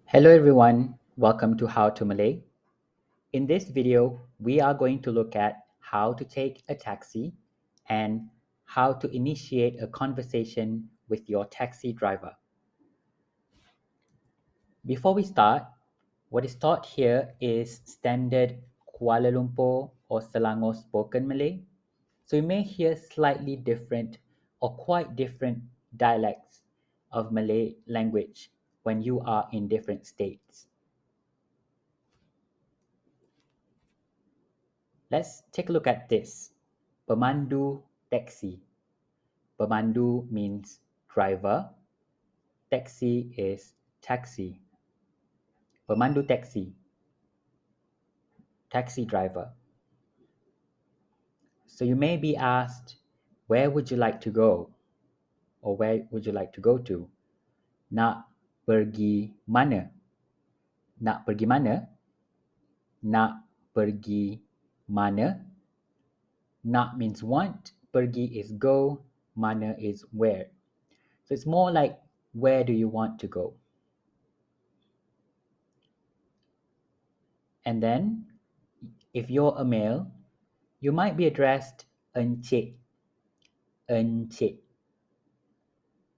Hello everyone, welcome to How to Malay. In this video, we are going to look at how to take a taxi and how to initiate a conversation with your taxi driver. Before we start, what is taught here is standard Kuala Lumpur or Selangor spoken Malay. So you may hear slightly different or quite different dialects of Malay language when you are in different states. Let's take a look at this. Pemandu taxi. Pemandu means driver. Taxi is taxi. Pemandu taxi. Taxi driver. So you may be asked, where would you like to go? Or where would you like to go to? Nak pergi mana? Nak pergi mana? Nak pergi mana? Nak means want, pergi is go, mana is where. So it's more like, where do you want to go? And then, if you're a male, you might be addressed Encik. Encik.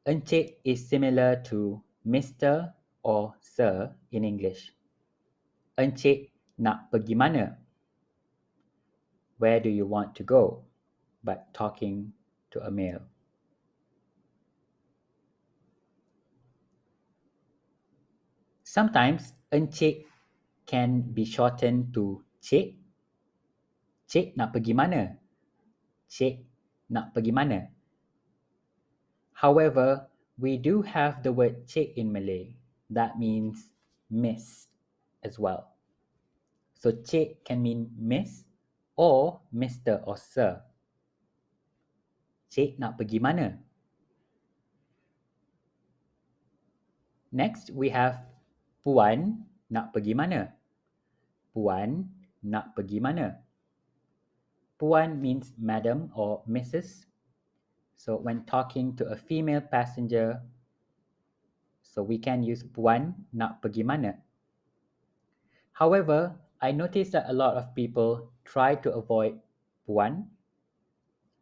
Encik is similar to Mr. or Sir in English. Encik nak pergi mana? Where do you want to go? But talking to a male. Sometimes Encik can be shortened to Cik. Cik nak pergi mana? Cik nak pergi mana? However, we do have the word cik in Malay. That means miss as well. So cik can mean miss or Mr. or Sir. Cik nak pergi mana? Next, we have Puan nak pergi mana? Puan nak pergi mana? Puan means madam or Mrs. So when talking to a female passenger, so we can use Puan nak pergi mana? However, I noticed that a lot of people try to avoid Puan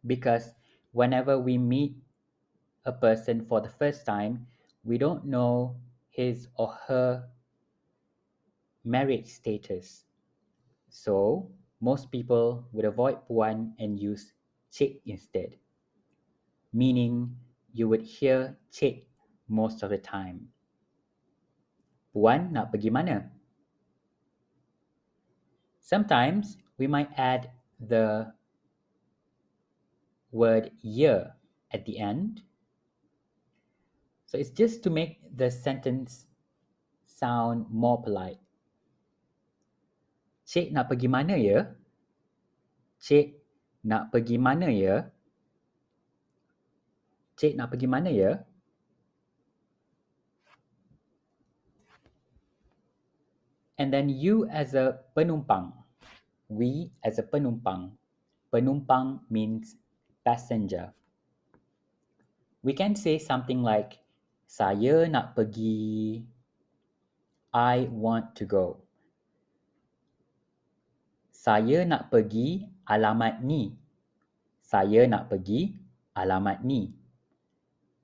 because whenever we meet a person for the first time, we don't know his or her marriage status. So most people would avoid Puan and use Cik instead, meaning you would hear Cik most of the time. Puan nak pergi mana? Sometimes we might add the word year at the end. So it's just to make the sentence sound more polite. Cik nak pergi mana ya? Cik nak pergi mana ya? Cik nak pergi mana ya? And then you as a penumpang. We as a penumpang. Penumpang means passenger. We can say something like, saya nak pergi, I want to go. Saya nak pergi alamat ni. Saya nak pergi alamat ni.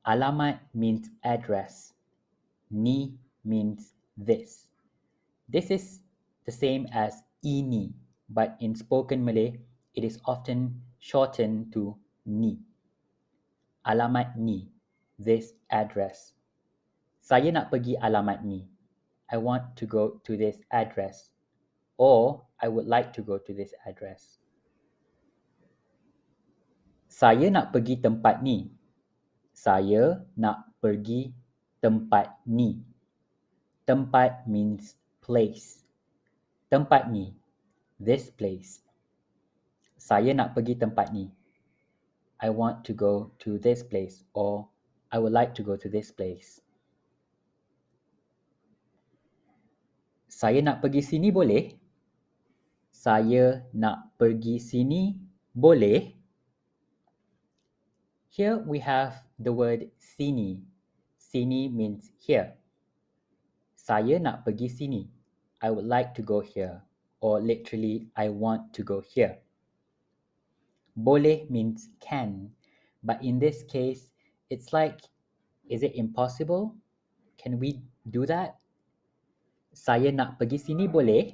Alamat means address. Ni means this. This is the same as ini, but in spoken Malay, it is often shortened to ni. Alamat ni, this address. Saya nak pergi alamat ni. I want to go to this address. Or, I would like to go to this address. Saya nak pergi tempat ni. Saya nak pergi tempat ni. Tempat means place. Tempat ni, this place. Saya nak pergi tempat ni. I want to go to this place, or I would like to go to this place. Saya nak pergi sini boleh? Saya nak pergi sini boleh? Here we have the word sini. Sini means here. Saya nak pergi sini. I would like to go here. Or literally, I want to go here. Boleh means can. But in this case, it's like, is it impossible? Can we do that? Saya nak pergi sini boleh?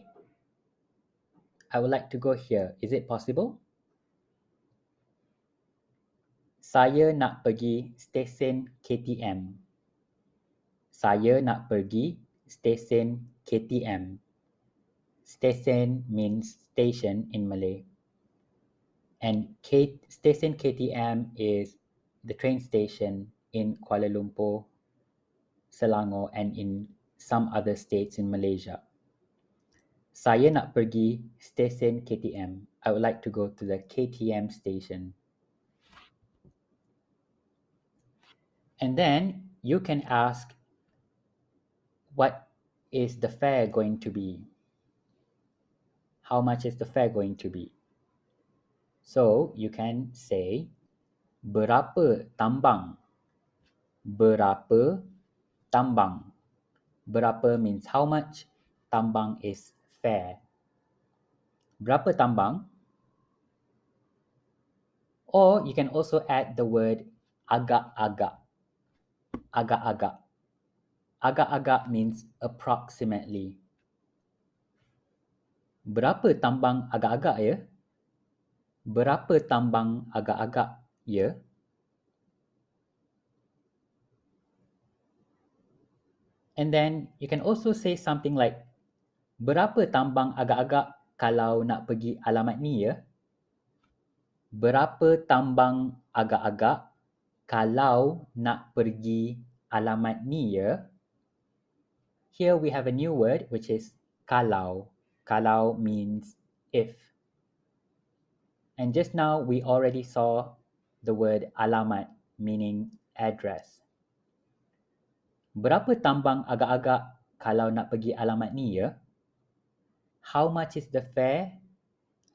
I would like to go here. Is it possible? Saya nak pergi stesen KTM. Saya nak pergi stesen KTM. Stesen means station in Malay. And stesen KTM is the train station in Kuala Lumpur, Selangor, and in some other states in Malaysia. Saya nak pergi stesen KTM. I would like to go to the KTM station. And then you can ask, what is the fare going to be? How much is the fare going to be? So you can say, berapa tambang? Berapa tambang? Berapa means how much, tambang is fare. Berapa tambang? Or you can also add the word agak-agak. Agak-agak. Agak-agak means approximately. Berapa tambang agak-agak ya? Berapa tambang agak-agak ya? And then you can also say something like, berapa tambang agak-agak kalau nak pergi alamat ni ya? Berapa tambang agak-agak kalau nak pergi alamat ni ya? Here we have a new word which is kalau. Kalau means if. And just now we already saw the word alamat meaning address. Berapa tambang agak-agak kalau nak pergi alamat ni ya? How much is the fare?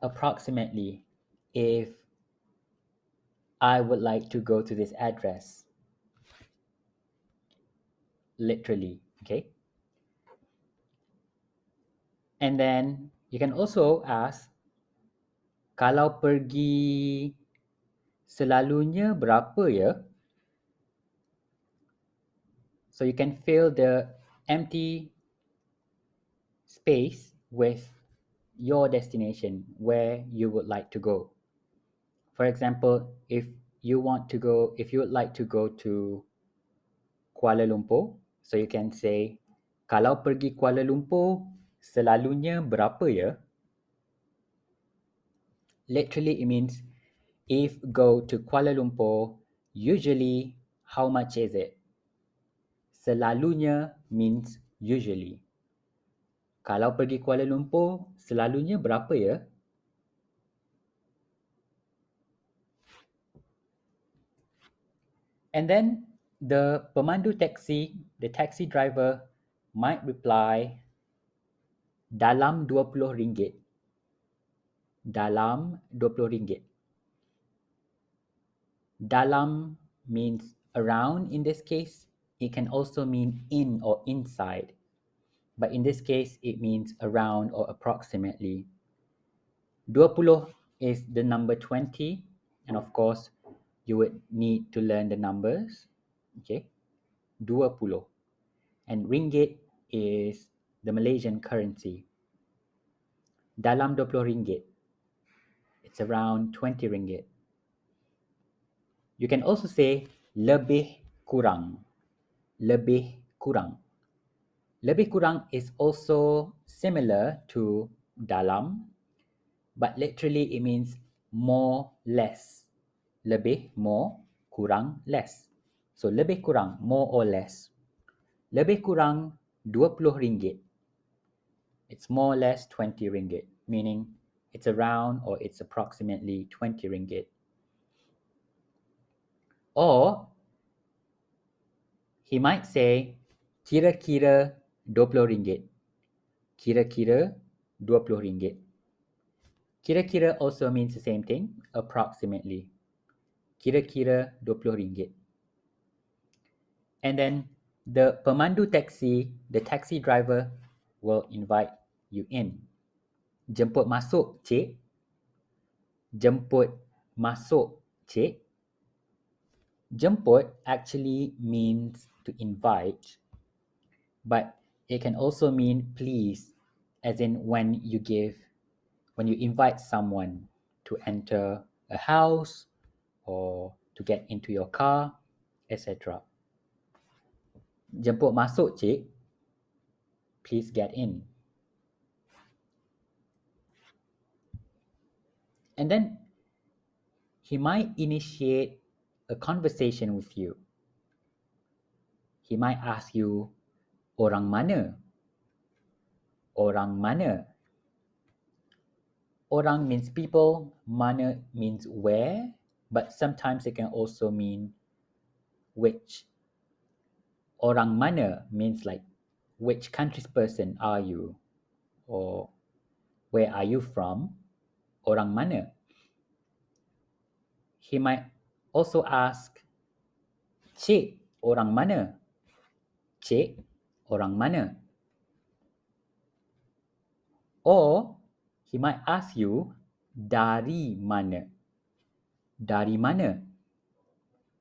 Approximately, if I would like to go to this address. Literally, okay? And then you can also ask, kalau pergi selalunya berapa ya? So you can fill the empty space with your destination, where you would like to go. For example, if you would like to go to Kuala Lumpur, so you can say, kalau pergi Kuala Lumpur, selalunya berapa ya? Literally it means, if go to Kuala Lumpur, usually how much is it? Selalunya means usually. Kalau pergi Kuala Lumpur, selalunya berapa ya? And then the pemandu taxi, the taxi driver might reply, dalam RM20. Dalam RM20. Dalam means around in this case. It can also mean in or inside. But in this case, it means around or approximately. 20 is the number 20. And of course, you would need to learn the numbers. Okay. 20. And ringgit is the Malaysian currency. Dalam RM20. It's around 20 ringgit. You can also say lebih kurang. Lebih kurang. Lebih kurang is also similar to dalam, but literally it means more, less. Lebih, more, kurang, less. So lebih kurang, more or less. Lebih kurang RM20. It's more or less 20 ringgit, meaning it's around or it's approximately 20 ringgit. Or he might say kira-kira RM20. Kira-kira RM20. Kira-kira also means the same thing, approximately. Kira-kira RM20. And then The pemandu taxi, the taxi driver will invite you in. Jemput masuk, cik. Jemput masuk, cik. Jemput actually means to invite, but it can also mean please, as in when you invite someone to enter a house or to get into your car, etc. Jemput masuk, cik. Please get in. And then he might initiate a conversation with you. He might ask you, orang mana? Orang mana? Orang means people, mana means where, but sometimes it can also mean which. Orang mana means like which country's person are you, or where are you from? Orang mana? He might also ask, cik, orang mana? Cik, orang mana? Or he might ask you, dari mana? Dari mana?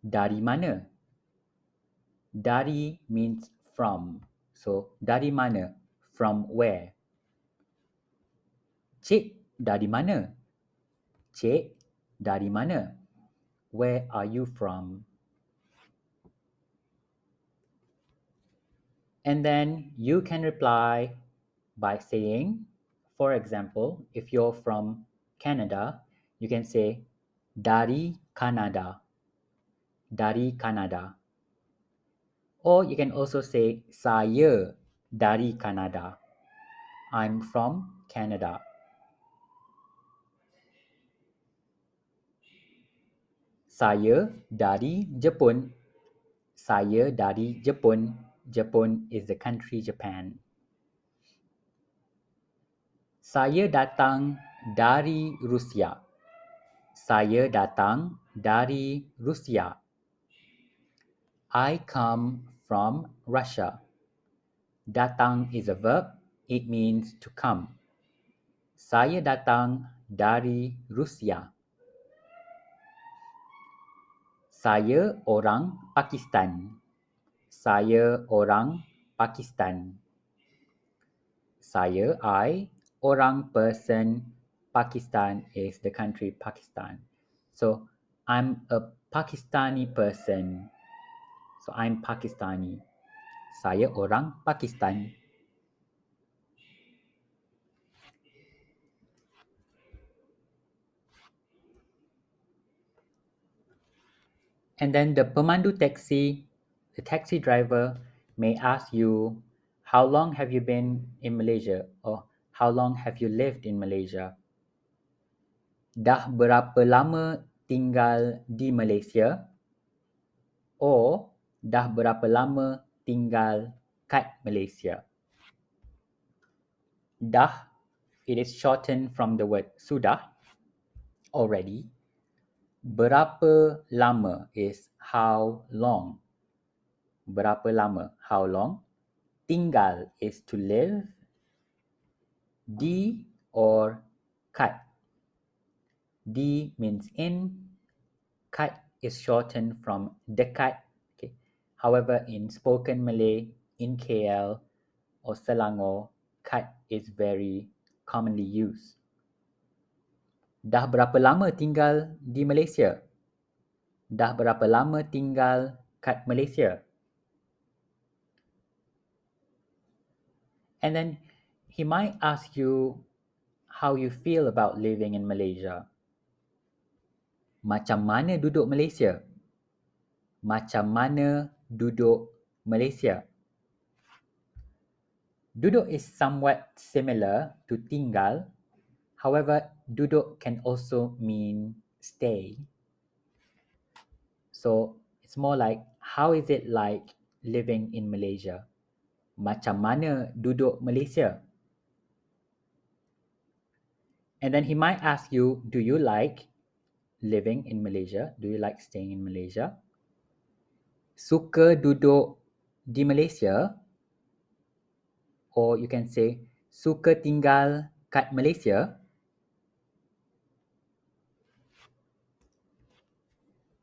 Dari mana? Dari means from. So, dari mana? From where? Cik, dari mana? Cik, dari mana? Where are you from? And then you can reply by saying, for example, if you're from Canada, you can say, dari Kanada. Dari Kanada. Or you can also say, saya dari Kanada. I'm from Canada. Saya dari Jepun. Saya dari Jepun. Jepun is the country Japan. Saya datang dari Rusia. Saya datang dari Rusia. I come from Russia. Datang is a verb. It means to come. Saya datang dari Rusia. Saya orang Pakistan. Saya orang Pakistan. Saya, I, orang, person, Pakistan is the country Pakistan. So, I'm a Pakistani person. So, I'm Pakistani. Saya orang Pakistan. And then the pemandu taxi, the taxi driver may ask you, how long have you been in Malaysia? Or how long have you lived in Malaysia? Dah berapa lama tinggal di Malaysia? Or dah berapa lama tinggal kat Malaysia? Dah, it is shortened from the word sudah, already. Berapa lama is how long. Berapa lama, how long. Tinggal is to live. Di or kat. Di means in. Kat is shortened from dekat. Okay. However, in spoken Malay, in KL or Selangor, kat is very commonly used. Dah berapa lama tinggal di Malaysia? Dah berapa lama tinggal kat Malaysia? And then he might ask you how you feel about living in Malaysia. Macam mana duduk Malaysia? Macam mana duduk Malaysia? Duduk is somewhat similar to tinggal. However, duduk can also mean stay. So it's more like, how is it like living in Malaysia? Macam mana duduk Malaysia? And then he might ask you, do you like living in Malaysia? Do you like staying in Malaysia? Suka duduk di Malaysia, or you can say suka tinggal kat Malaysia.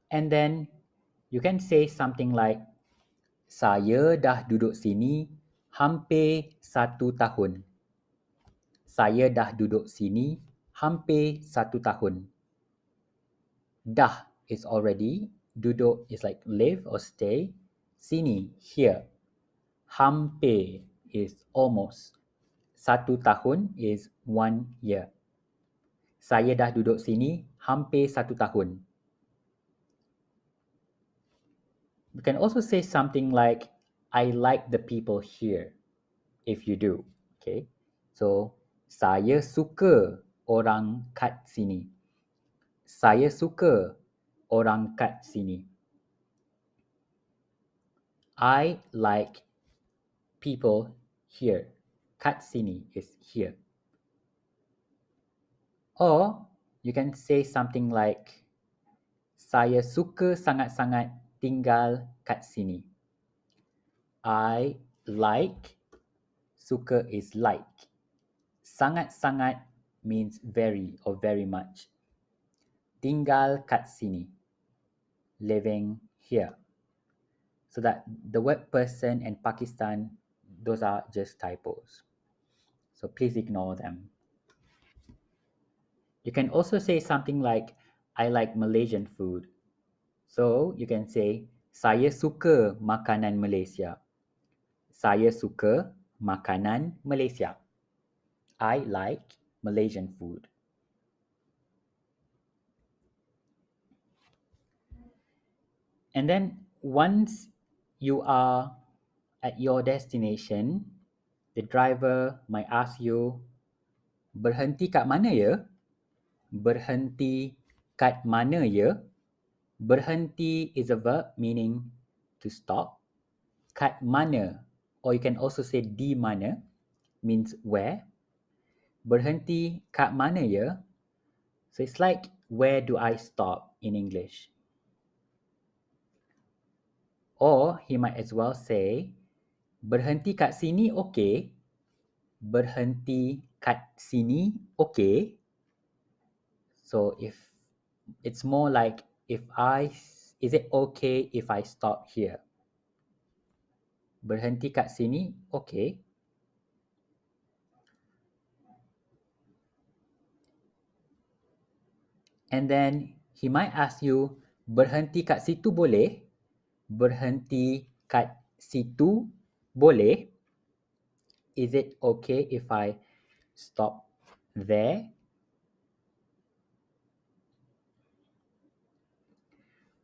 And then you can say something like, saya dah duduk sini hampir 1 tahun. Saya dah duduk sini hampir 1 tahun. Dah is already, duduk is like live or stay, sini, here. Hampir is almost. 1 tahun is 1 year. Saya dah duduk sini hampir 1 tahun. You can also say something like, I like the people here, if you do. Okay. So, saya suka orang kat sini. Saya suka orang kat sini. I like people here. Kat sini is here. Or you can say something like, saya suka sangat-sangat tinggal kat sini. I like, suka is like. Sangat-sangat means very or very much. Tinggal kat sini, living here. So that the word person and Pakistan, those are just typos. So please ignore them. You can also say something like, I like Malaysian food. So you can say, saya suka makanan Malaysia. Saya suka makanan Malaysia. I like Malaysian food. And then once you are at your destination, the driver might ask you, berhenti kat mana ya? Berhenti kat mana ya? Berhenti is a verb meaning to stop. Kat mana, or you can also say di mana, means where. Berhenti kat mana ya? So it's like, where do I stop in English? Or he might as well say, berhenti kat sini okay. Berhenti kat sini okay. So if it's more like, is it okay if I stop here? Berhenti kat sini okay. And then he might ask you, berhenti kat situ boleh? Berhenti kat situ boleh? Is it okay if I stop there?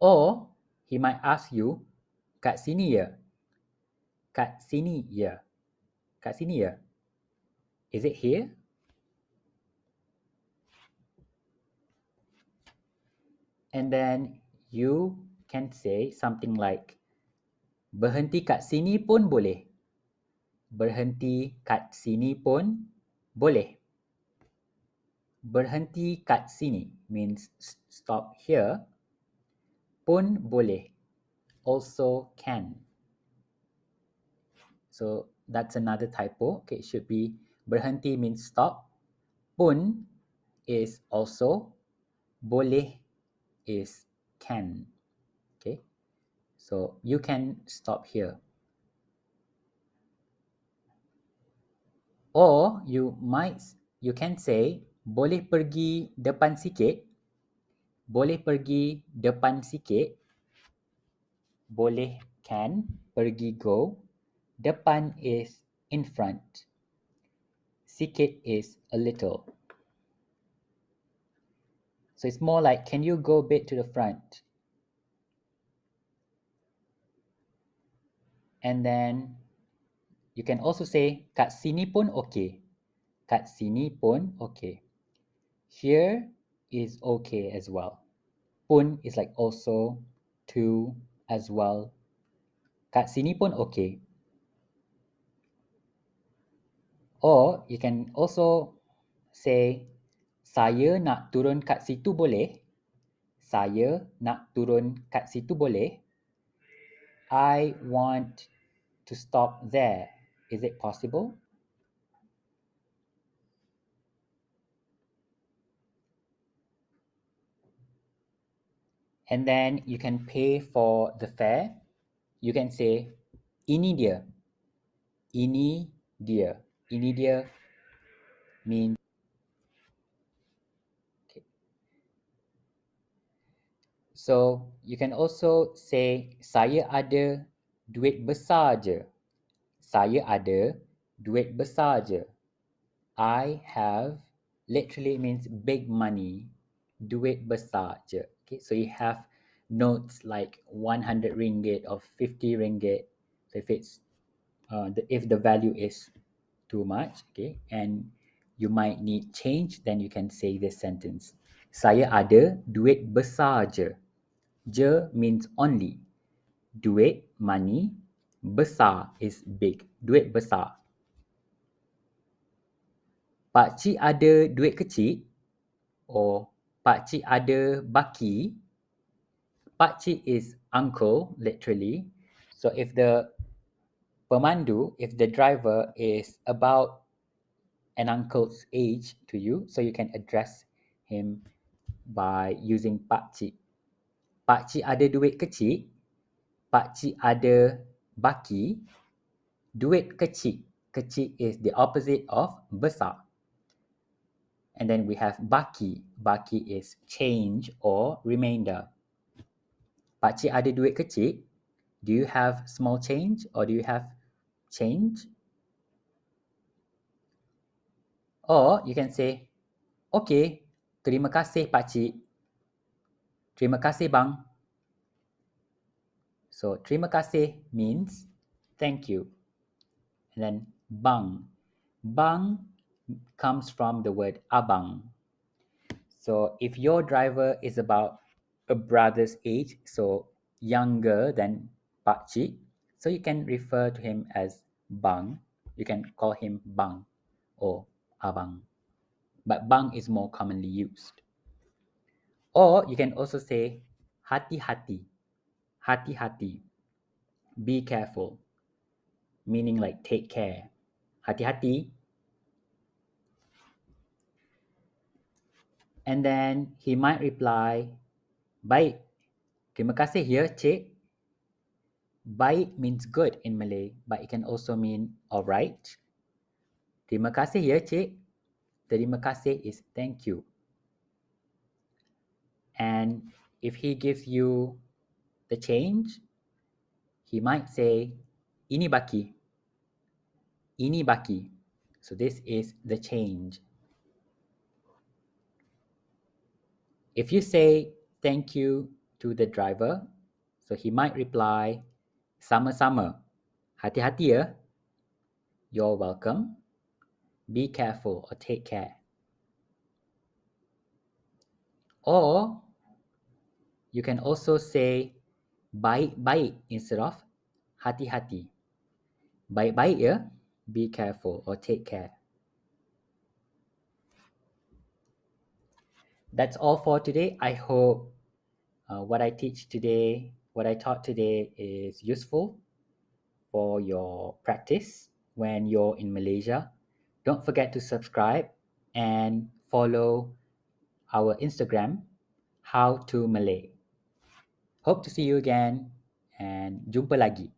Or he might ask you, kat sini ya? Kat sini ya? Kat sini ya? Is it here? And then you can say something like, berhenti kat sini pun boleh. Berhenti kat sini pun boleh. Berhenti kat sini means stop here. Pun boleh, also can. So that's another typo. Okay, it should be berhenti means stop. Pun is also. Boleh is can. Okay, so you can stop here. Or you can say, boleh pergi depan sikit. Boleh pergi depan sikit. Boleh can, pergi go. Depan is in front. Sikit is a little. So it's more like, can you go a bit to the front? And then you can also say, kat sini pun okay. Kat sini pun okay. Here is okay as well. Pun is like also, to, as well. Kat sini pun okay. Or you can also say, saya nak turun kat situ boleh? Saya nak turun kat situ boleh? I want to stop there. Is it possible? And then you can pay for the fare. You can say, ini dia, ini dia. Ini dia means, okay. So you can also say, saya ada duit besar je. Saya ada duit besar je. I have literally means big money. Duit besar je. Okay, so you have notes like 100 ringgit or 50 ringgit. So if it's if the value is too much, okay, and you might need change, then you can say this sentence. Saya ada duit besar je. Je means only. Duit, money. Besar is big. Duit besar. Pakcik ada duit kecil, or pakcik ada baki. Pakcik is uncle, literally. So if the pemandu, if the driver is about an uncle's age to you, so you can address him by using pakcik. Pakcik ada duit kecil, pakcik ada baki. Duit kecil. Kecil is the opposite of besar. And then we have baki. Baki is change or remainder. Pakcik ada duit kecil. Do you have small change or do you have change? Or you can say, okay, terima kasih pakcik. Terima kasih bang. So terima kasih means thank you. And then bang. Bang comes from the word abang. So if your driver is about a brother's age, so younger than pakcik, so you can refer to him as bang. You can call him bang or abang. But bang is more commonly used. Or you can also say hati-hati. Hati-hati. Be careful. Meaning like take care. Hati-hati. And then he might reply, baik. Terima kasih ya, cik. Baik means good in Malay, but it can also mean alright. Terima kasih ya, cik. Terima kasih is thank you. And if he gives you the change, he might say, ini baki. Ini baki. So this is the change. If you say thank you to the driver, so he might reply, sama-sama. Hati-hati ya. You're welcome. Be careful or take care. Or you can also say baik-baik instead of hati-hati. Baik-baik ya. Be careful or take care. That's all for today. I hope what I teach today, what I taught today is useful for your practice when you're in Malaysia. Don't forget to subscribe and follow our Instagram, How to Malay. Hope to see you again and jumpa lagi.